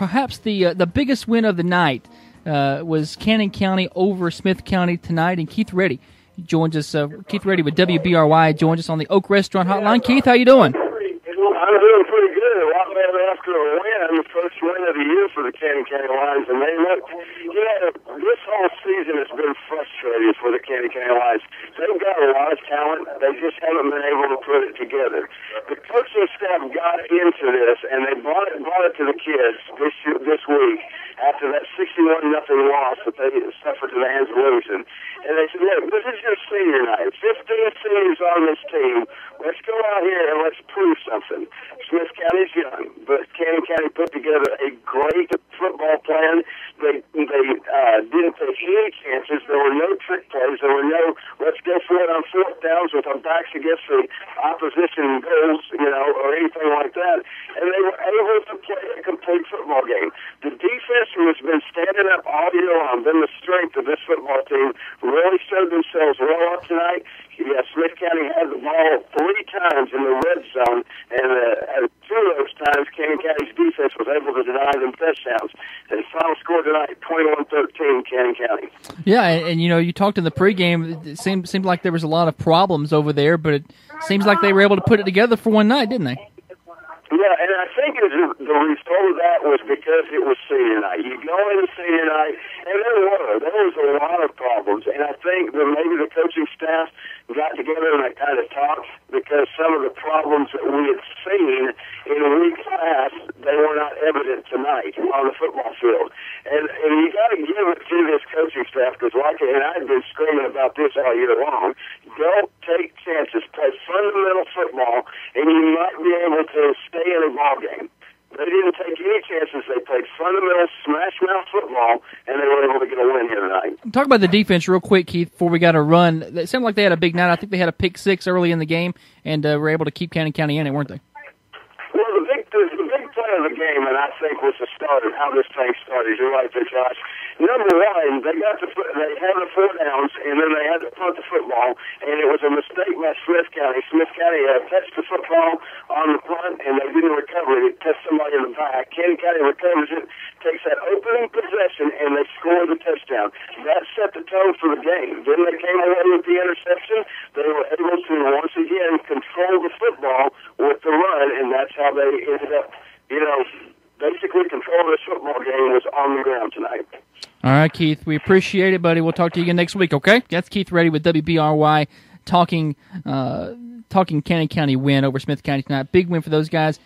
perhaps the biggest win of the night was Cannon County over Smith County tonight, and Keith Reddy joins us. Keith Reddy with WBRY joins us on the Oak Restaurant Hotline. Keith, how you doing? I'm doing pretty good. A lot better after a win, the first win of the year for the Cannon County Lions. And they look, this whole season has been frustrating for the Cannon County Lions. They've got a lot of talent. They just haven't been able to put it together. The coaching staff got into this, and they brought it to the kids this week after that 61-0 loss that they suffered to the hands of Livingston. And they said, look, this is your senior night. 15 seniors on this team. Let's go out here and let's prove something. Smith County's young, but Cannon County put together a great football plan. They didn't take any chances. There were no trick plays. There were no let's go for it on fourth downs with our backs against the opposition goals, or anything like that. And they were able to play a complete football game. The defense, who has been standing up all year long, been the strength of this football team, really showed themselves well up tonight. Yeah, Smith County had the ball 3 times in the red zone, and at 2 of those times, Cannon County's defense was able to deny them touchdowns. And the final score tonight, 21-13, Cannon County. Yeah, and you talked in the pregame. It seemed like there was a lot of problems over there, but it seems like they were able to put it together for one night, didn't they? Yeah, and I think the result of that was because it was senior night. You go into senior night, and there was a lot of problems, and I think that maybe the coaching staff got together and they kind of talked because some of the problems that we had seen in weeks past, they were not evident tonight on the football field. And you got to give it to this coaching staff because, and I've been screaming about this all year long, don't take chances, play fundamental football, and you might be able to stay in a ball game. They didn't take any chances. They played fundamental smash-mouth football, and they were able to get a win here tonight. Talk about the defense real quick, Keith, before we got a run. It seemed like they had a big night. I think they had a pick 6 early in the game, and were able to keep Cannon County in it, weren't they? Well, the big play of the game, and I think was the start of how this thing started. You're right there, Josh. Number one, they had the 4 downs, and then they had to punt the football, and it was a mistake by Smith County. Smith County touched the football on the punt, and they didn't recover it. It touched somebody in the back. Cannon County recovers it, takes that opening possession, and they score the touchdown. That set the tone for the game. Then they came away with the interception. They were able to, once again, control the football with the run, and that's how they ended up, basically control this football game was on the ground tonight. All right, Keith, we appreciate it, buddy. We'll talk to you again next week, okay? That's Keith Reddy with WBRY talking Cannon County win over Smith County tonight. Big win for those guys.